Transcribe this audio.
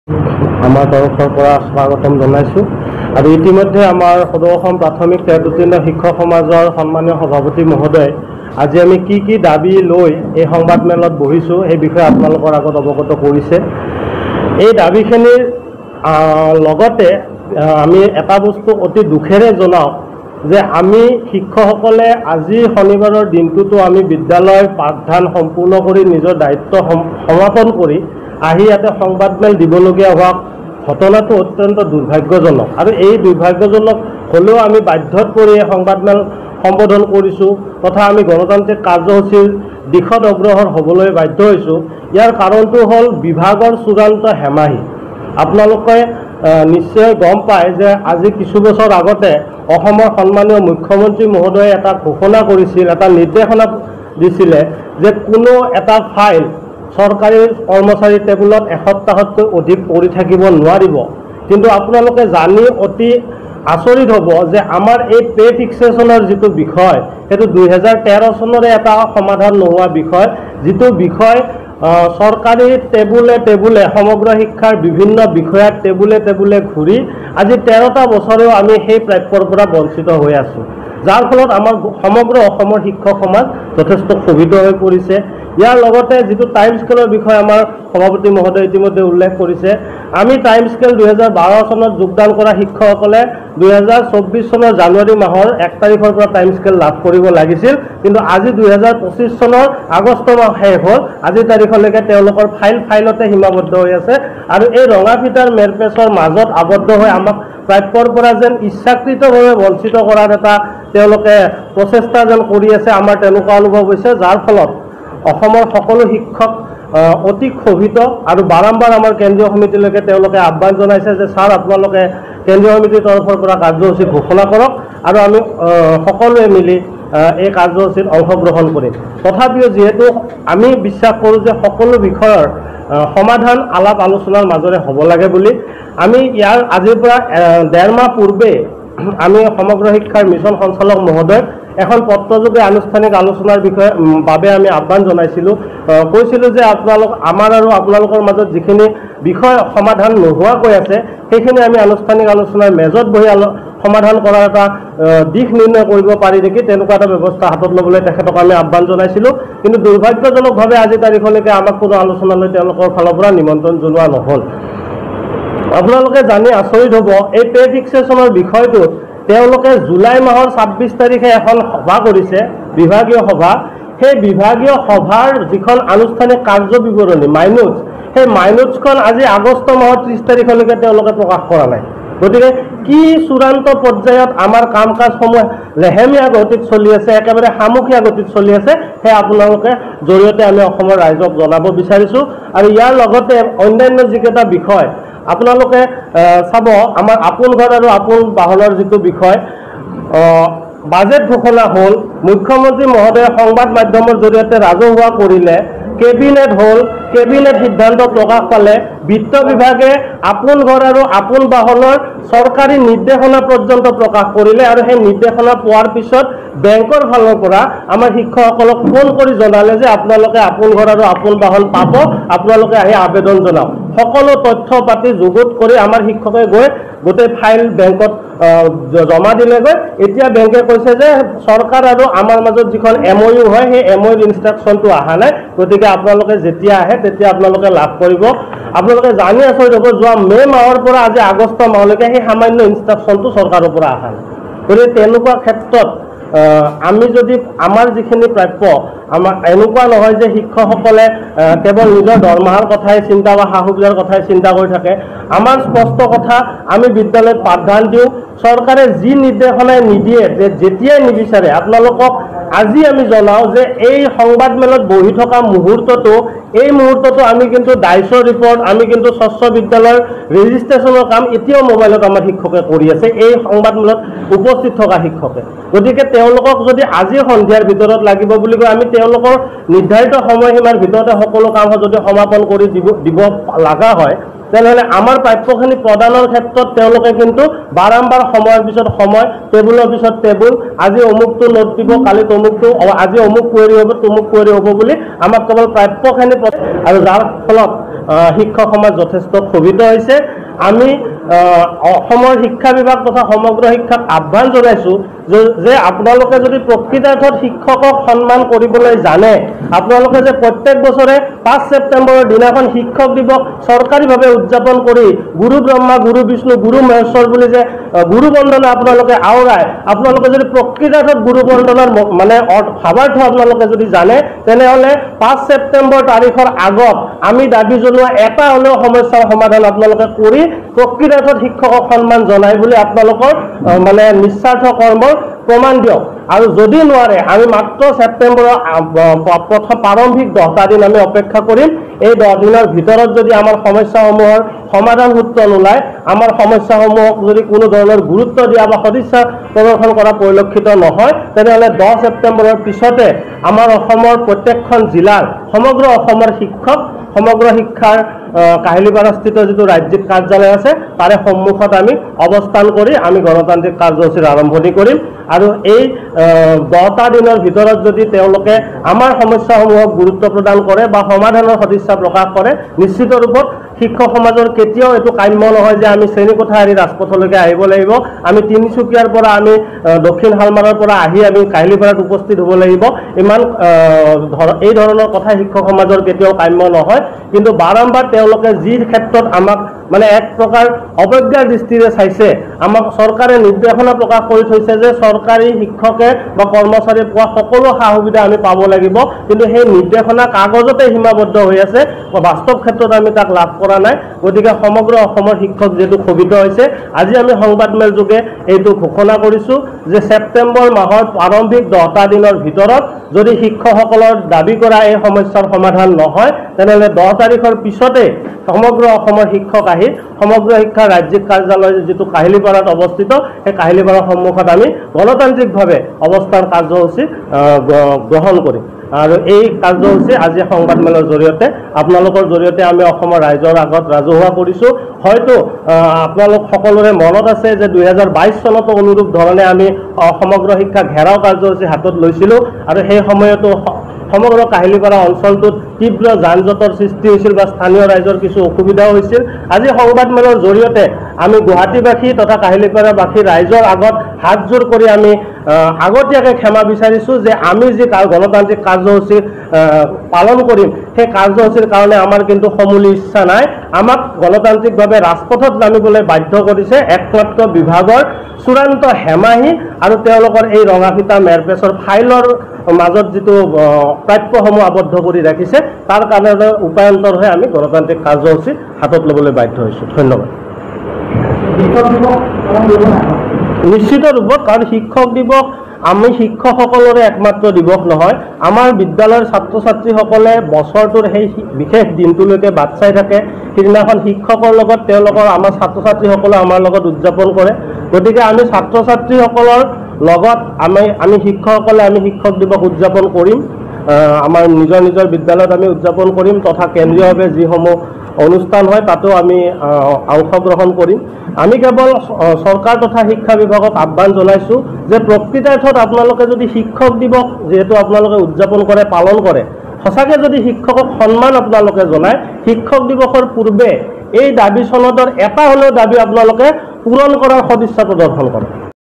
আমাৰ তৰফৰ পৰা স্বাগতম জনাইছোঁ আৰু ইতিমধ্যে আমাৰ সদৌ অসম প্ৰাথমিক তেজোত্তীৰ্ণ শিক্ষক সমাজৰ সন্মানীয় সভাপতি মহোদয় আজি আমি কি দাবী লৈ এই সংবাদমেলত বহিছোঁ সেই বিষয়ে আপোনালোকৰ আগত অৱগত কৰিছে। এই দাবীখিনিৰ লগতে আমি এটা বস্তু অতি দুখেৰে জনাওঁ যে আমি শিক্ষকসকলে আজি শনিবাৰৰ দিনটোতো আমি বিদ্যালয় পাঠদান সম্পূৰ্ণ কৰি নিজৰ দায়িত্ব সমাপন কৰি আহি ইয়াতে সংবাদমেল দিবলগীয়া হোৱা ঘটনাটো অত্যন্ত দুৰ্ভাগ্যজনক আৰু এই দুৰ্ভাগ্যজনক হ'লেও আমি বাধ্যত পৰি এই সংবাদমেল সম্বোধন কৰিছোঁ তথা আমি গণতান্ত্ৰিক কাৰ্যসূচীৰ দিশত অগ্ৰসৰ হ'বলৈ বাধ্য হৈছোঁ। ইয়াৰ কাৰণটো হ'ল বিভাগৰ চূড়ান্ত হেমাহি। আপোনালোকে নিশ্চয় গম পায় যে আজি কিছু বছৰ আগতে অসমৰ সন্মানীয় মুখ্যমন্ত্ৰী মহোদয়ে এটা ঘোষণা কৰিছিল, এটা নিৰ্দেশনা দিছিলে যে কোনো এটা ফাইল চৰকাৰী কৰ্মচাৰীৰ টেবুলত এসপ্তাহতকৈ অধিক পৰি থাকিব নোৱাৰিব। কিন্তু আপোনালোকে জানি অতি আচৰিত হ'ব যে আমাৰ এই পে ফিক্সেশ্যনৰ যিটো বিষয় সেইটো 2013 চনৰে এটা সমাধান নোহোৱা বিষয়, যিটো বিষয় চৰকাৰী টেবুলে সমগ্ৰ শিক্ষাৰ বিভিন্ন বিষয়াৰ টেবুলে ঘূৰি আজি 13টা বছৰেও আমি সেই প্ৰাপ্যৰ পৰা বঞ্চিত হৈ আছোঁ, যাৰ ফলত আমাৰ সমগ্ৰ অসমৰ শিক্ষক সমাজ যথেষ্ট ক্ষোভিত হৈ পৰিছে। ইয়াৰ লগতে যিটো টাইম স্কেলৰ বিষয়ে আমাৰ সভাপতি মহোদয়ে ইতিমধ্যে উল্লেখ কৰিছে, আমি টাইম স্কেল 2012 চনত যোগদান কৰা শিক্ষকসকলে 2024 চনৰ জানুৱাৰী মাহৰ 1 তাৰিখৰ পৰা টাইম স্কেল লাভ কৰিব লাগিছিল, কিন্তু আজি 2025 চনৰ আগষ্ট মাহ শেষ হ'ল, আজিৰ তাৰিখলৈকে তেওঁলোকৰ ফাইলতে সীমাবদ্ধ হৈ আছে আৰু এই ৰঙা ফিটাৰ মেৰপেচৰ মাজত আবদ্ধ হৈ আমাক প্ৰাপ্যৰ পৰা যেন ইচ্ছাকৃতভাৱে বঞ্চিত কৰাৰ এটা তেওঁলোকে প্ৰচেষ্টা যেন কৰি আছে, আমাৰ তেনেকুৱা অনুভৱ হৈছে, যাৰ ফলত অসমৰ সকলো শিক্ষক অতি ক্ষোভিত আৰু বাৰম্বাৰ আমাৰ কেন্দ্ৰীয় সমিতিলৈকে তেওঁলোকে আহ্বান জনাইছে যে ছাৰ আপোনালোকে কেন্দ্ৰীয় সমিতিৰ তৰফৰ পৰা কাৰ্যসূচী ঘোষণা কৰক আৰু আমি সকলোৱে মিলি এই কাৰ্যসূচীত অংশগ্ৰহণ কৰিম। তথাপিও যিহেতু আমি বিশ্বাস কৰোঁ যে সকলো বিষয়ৰ সমাধান আলাপ আলোচনাৰ মাজেৰে হ'ব লাগে বুলি আমি ইয়াৰ আজিৰ পৰা 1.5 মাহ পূৰ্বে আমি সমগ্ৰ শিক্ষাৰ মিছন সঞ্চালক মহোদয় এখন পত্ৰযোগে আনুষ্ঠানিক আলোচনাৰ বিষয়ে বাবে আমি আহ্বান জনাইছিলোঁ, কৈছিলোঁ যে আমাৰ আৰু আপোনালোকৰ মাজত যিখিনি বিষয় সমাধান নোহোৱাকৈ আছে সেইখিনি আমি আনুষ্ঠানিক আলোচনাৰ মেজত বহি সমাধান কৰাৰ এটা দিশ নিৰ্ণয় কৰিব পাৰি নেকি, তেনেকুৱা এটা ব্যৱস্থা হাতত ল'বলৈ তেখেতক আমি আহ্বান জনাইছিলোঁ। কিন্তু দুৰ্ভাগ্যজনকভাৱে আজি তাৰিখলৈকে আমাক কোনো আলোচনালৈ তেওঁলোকৰ ফালৰ পৰা নিমন্ত্ৰণ জনোৱা নহ'ল। আপোনালোকে জানি আচৰিত হ'ব, এই পে ফিক্সেশ্যনৰ বিষয়টোত তেওঁলোকে জুলাই মাহৰ 26 তাৰিখে এখন সভা কৰিছে, বিভাগীয় সভা। সেই বিভাগীয় সভাৰ যিখন আনুষ্ঠানিক কাৰ্য বিৱৰণী মাইনোটছ, সেই মাইনোটছখন আজি আগষ্ট মাহৰ 30 তাৰিখলৈকে তেওঁলোকে প্ৰকাশ কৰা নাই। গতিকে কি চূড়ান্ত পৰ্যায়ত আমাৰ কাম কাজসমূহ লেহেমীয়া গতিত চলি আছে, একেবাৰে সামুখীয়া গতিত চলি আছে, সেই আপোনালোকে জৰিয়তে আমি অসমৰ ৰাইজক জনাব বিচাৰিছোঁ। আৰু ইয়াৰ লগতে অন্যান্য যিকেইটা বিষয় আপোনালোকে চাব, আমাৰ আপোন ঘৰ আৰু আপোন বাহনৰ যিটো বিষয় বাজেট ঘোষণা হ'ল, মুখ্যমন্ত্ৰী মহোদয়ে সংবাদ মাধ্যমৰ জৰিয়তে ৰাজহুৱা কৰিলে, কেবিনেট হ'ল, কেবিনেট সিদ্ধান্ত প্ৰকাশ পালে, বিত্ত বিভাগে আপোন ঘৰ আৰু আপোন বাহনৰ চৰকাৰী নিৰ্দেশনা পৰ্যন্ত প্ৰকাশ কৰিলে আৰু সেই নিৰ্দেশনা পোৱাৰ পিছত বেংকৰ ফালৰ পৰা আমাৰ শিক্ষকসকলক ফোন কৰি জনালে যে আপোনালোকে আপোন ঘৰ আৰু আপোন বাহন পাব, আপোনালোকে আহি আবেদন জনাওক। সকলো তথ্য পাতি যুগুত কৰি আমাৰ শিক্ষকে গৈ গোটেই ফাইল বেংকত জমা দিলেগৈ। এতিয়া বেংকে কৈছে যে চৰকাৰ আৰু আমাৰ মাজত যিখন MOU হয় সেই MOUৰ ইনষ্ট্ৰাকশ্যনটো অহা নাই, গতিকে আপোনালোকে যেতিয়া আহে তেতিয়া আপোনালোকে লাভ কৰিব। আপোনালোকে জানি আচৰিত হ'ব, যোৱা মে' মাহৰ পৰা আজি আগষ্ট মাহলৈকে সেই সামান্য ইনষ্ট্ৰাকশ্যনটো চৰকাৰৰ পৰা অহা নাই। গতিকে তেনেকুৱা ক্ষেত্ৰত আমি যদি আমাৰ যিখিনি প্ৰাপ্য, আমাৰ এনেকুৱা নহয় যে শিক্ষকসকলে কেৱল নিজৰ দৰমহাৰ কথাই চিন্তা বা সা সুবিধাৰ কথাই চিন্তা কৰি থাকে। আমাৰ স্পষ্ট কথা, আমি বিদ্যালয়ত পাঠদান দিওঁ, চৰকাৰে যি নিৰ্দেশনাই নিদিয়ে, যে যেতিয়াই নিবিচাৰে আপোনালোকক আজি আমি জনাওঁ যে এই সংবাদমেলত বহি থকা মুহূৰ্তটো, এই মুহূৰ্তটো আমি কিন্তু ডাইছৰ ৰিপৰ্ট, আমি কিন্তু স্বচ্ছ বিদ্যালয়ৰ ৰেজিষ্ট্ৰেশ্যনৰ কাম এতিয়াও মোবাইলত আমাৰ শিক্ষকে কৰি আছে, এই সংবাদমেলত উপস্থিত থকা শিক্ষকে। গতিকে তেওঁলোকক যদি আজি সন্ধিয়াৰ ভিতৰত লাগিব বুলি কয়, আমি তেওঁলোকৰ নিৰ্ধাৰিত সময়সীমাৰ ভিতৰতে সকলো কাম যদি সমাপন কৰি দিব লগা হয়, তেনেহ'লে আমাৰ প্ৰাপ্যখিনি প্ৰদানৰ ক্ষেত্ৰত তেওঁলোকে কিন্তু বাৰম্বাৰ সময়ৰ পিছত সময়, টেবুলৰ পিছত টেবুল, আজি অমুকটো নোট দিব, কালি তমুকটো, আজি অমুক কুৱেৰি হ'ব, তমুক কুৱেৰি হ'ব বুলি আমাক কেৱল প্ৰাপ্যখিনি, আৰু যাৰ ফলত শিক্ষক সমাজ যথেষ্ট ক্ষোভিত হৈছে। আমি অসমৰ শিক্ষা বিভাগ তথা সমগ্ৰ শিক্ষাক আহ্বান জনাইছোঁ যে আপোনালোকে যদি প্ৰকৃতাৰ্থত শিক্ষকক সন্মান কৰিবলৈ জানে, আপোনালোকে যে প্ৰত্যেক বছৰে 5 ছেপ্টেম্বৰৰ দিনাখন শিক্ষক দিৱস চৰকাৰীভাৱে উদযাপন কৰি গুৰু ব্ৰহ্মা, গুৰু বিষ্ণু, গুৰু মহেশ্বৰ বুলি যে গুৰু বন্দনা আপোনালোকে আওৰাই, আপোনালোকে যদি প্ৰকৃতাৰ্থত গুৰু বন্দনাৰ মানে ভাৱাৰ্থ আপোনালোকে যদি জানে, তেনেহ'লে 5 ছেপ্টেম্বৰ তাৰিখৰ আগত আমি দাবী জনোৱা এটা হ'লেও সমস্যাৰ সমাধান আপোনালোকে কৰি প্ৰকৃতাৰ্থত শিক্ষকক সন্মান জনাই বুলি আপোনালোকৰ মানে নিস্বাৰ্থ কৰ্মৰ প্ৰমাণ দিয়ক। আৰু যদি নোৱাৰে, আমি মাত্ৰ ছেপ্টেম্বৰৰ প্ৰথম প্ৰাৰম্ভিক 10টা দিন আমি অপেক্ষা কৰিম। এই 10 দিনৰ ভিতৰত যদি আমাৰ সমস্যাসমূহৰ সমাধান সূত্ৰ নোলায়, আমাৰ সমস্যাসমূহক যদি কোনো ধৰণৰ গুৰুত্ব দিয়া বা সদিচ্ছা প্ৰদৰ্শন কৰা পৰিলক্ষিত নহয়, তেনেহ'লে 10 ছেপ্টেম্বৰৰ পিছতে আমাৰ অসমৰ প্ৰত্যেকখন জিলাৰ, সমগ্ৰ অসমৰ শিক্ষক, সমগ্ৰ শিক্ষাৰ কাহিলীপাৰাস্থিত যিটো ৰাজ্যিক কাৰ্যালয় আছে তাৰে সন্মুখত আমি অৱস্থান কৰি আমি গণতান্ত্ৰিক কাৰ্যসূচীৰ আৰম্ভণি কৰিম। আৰু এই 10টা দিনৰ ভিতৰত যদি তেওঁলোকে আমাৰ সমস্যাসমূহক গুৰুত্ব প্ৰদান কৰে বা সমাধানৰ সদিচ্ছা প্ৰকাশ কৰে, নিশ্চিত ৰূপত শিক্ষক সমাজৰ কেতিয়াও এইটো কাম্য নহয় যে আমি শ্ৰেণীকোঠা এৰি ৰাজপথলৈকে আহিব লাগিব, আমি তিনিচুকীয়াৰ পৰা, আমি দক্ষিণ শালমাৰৰ পৰা আহি আমি কাহিলীপাৰাত উপস্থিত হ'ব লাগিব, ইমান এই ধৰণৰ কথা শিক্ষক সমাজৰ কেতিয়াও কাম্য নহয়। কিন্তু বাৰম্বাৰ তেওঁলোকে যি ক্ষেত্ৰত আমাক মানে এক প্ৰকাৰ অৱজ্ঞাৰ দৃষ্টিৰে চাইছে, আমাক চৰকাৰে নিৰ্দেশনা প্ৰকাশ কৰি থৈছে যে চৰকাৰী শিক্ষকে বা কৰ্মচাৰীয়ে পোৱা সকলো সা সুবিধা আমি পাব লাগিব, কিন্তু সেই নিৰ্দেশনা কাগজতে সীমাবদ্ধ হৈ আছে, বাস্তৱ ক্ষেত্ৰত আমি তাক লাভ কৰা নাই। গতিকে সমগ্ৰ অসমৰ শিক্ষক যিহেতু ক্ষোভিত হৈছে, আজি আমি সংবাদমেল যোগে এইটো ঘোষণা কৰিছোঁ যে ছেপ্টেম্বৰ মাহৰ প্ৰাৰম্ভিক 10টা দিনৰ ভিতৰত যদি শিক্ষকসকলৰ দাবী কৰা এই সমস্যাৰ সমাধান নহয়, তেনেহ'লে 10 তাৰিখৰ পিছতে সমগ্ৰ অসমৰ শিক্ষক আহি সমগ্ৰ শিক্ষা ৰাজ্যিক কাৰ্যালয় যিটো কাহিলীপাৰাত অৱস্থিত, সেই কাহিলীপাৰাৰ সন্মুখত আমি গণতান্ত্ৰিকভাৱে অৱস্থান কাৰ্যসূচী গ্ৰহণ কৰিম। আৰু এই কাৰ্যসূচী আজি সংবাদমেলৰ জৰিয়তে আপোনালোকৰ জৰিয়তে আমি অসমৰ ৰাইজৰ আগত ৰাজহুৱা কৰিছোঁ। হয়তো আপোনালোক সকলোৰে মনত আছে যে 2022 চনতো অনুৰূপ ধৰণে আমি সমগ্ৰ শিক্ষা ঘেৰাও কাৰ্যসূচী হাতত লৈছিলোঁ, আৰু সেই সময়তো সমগ্ৰ কাহিলীপাৰা অঞ্চলটোত তীব্ৰ যান জঁটৰ সৃষ্টি হৈছিল বা স্থানীয় ৰাইজৰ কিছু অসুবিধাও হৈছিল। আজি সংবাদমেলৰ জৰিয়তে আমি গুৱাহাটীবাসী তথা কাহিলীপাৰাবাসী ৰাইজৰ আগত হাতযোৰ কৰি আমি আগতীয়াকৈ ক্ষমা বিচাৰিছোঁ যে আমি যি গণতান্ত্ৰিক কাৰ্যসূচী পালন কৰিম, সেই কাৰ্যসূচীৰ কাৰণে আমাৰ কিন্তু সমূলি ইচ্ছা নাই। আমাক গণতান্ত্ৰিকভাৱে ৰাজপথত নামিবলৈ বাধ্য কৰিছে একমাত্ৰ বিভাগৰ চূড়ান্ত হেমাহি আৰু তেওঁলোকৰ এই ৰঙাফিটা মেৰপেচৰ ফাইলৰ মাজত যিটো প্ৰাপ্যসমূহ আবদ্ধ কৰি ৰাখিছে, তাৰ কাৰণে উপায়ন্তৰ হৈ আমি গণতান্ত্ৰিক কাৰ্যসূচী হাতত ল'বলৈ বাধ্য হৈছোঁ। ধন্যবাদ। নিশ্চিত ৰূপত, কাৰণ শিক্ষক দিৱস আমি শিক্ষকসকলৰে একমাত্ৰ দিৱস নহয়, আমাৰ বিদ্যালয়ৰ ছাত্ৰ ছাত্ৰীসকলে বছৰটোৰ সেই বিশেষ দিনটোলৈকে বাট চাই থাকে। সিদিনাখন শিক্ষকৰ লগত তেওঁলোকৰ আমাৰ ছাত্ৰ ছাত্ৰীসকলে আমাৰ লগত উদযাপন কৰে। গতিকে আমি ছাত্ৰ ছাত্ৰীসকলৰ লগত আমি শিক্ষকসকলে আমি শিক্ষক দিৱস উদযাপন কৰিম, আমাৰ নিজৰ নিজৰ বিদ্যালয়ত আমি উদযাপন কৰিম, তথা কেন্দ্ৰীয়ভাৱে যিসমূহ অনুষ্ঠান হয় তাতো আমি অংশগ্ৰহণ কৰিম। আমি কেৱল চৰকাৰ তথা শিক্ষা বিভাগক আহ্বান জনাইছোঁ যে প্ৰকৃতাৰ্থত আপোনালোকে যদি শিক্ষক দিৱস যিহেতু আপোনালোকে উদযাপন কৰে, পালন কৰে, সঁচাকৈ যদি শিক্ষকক সন্মান আপোনালোকে জনায়, শিক্ষক দিৱসৰ পূৰ্বে এই দাবী চনদৰ এটা হ'লেও দাবী আপোনালোকে পূৰণ কৰাৰ সদিচ্ছা প্ৰদৰ্শন কৰে।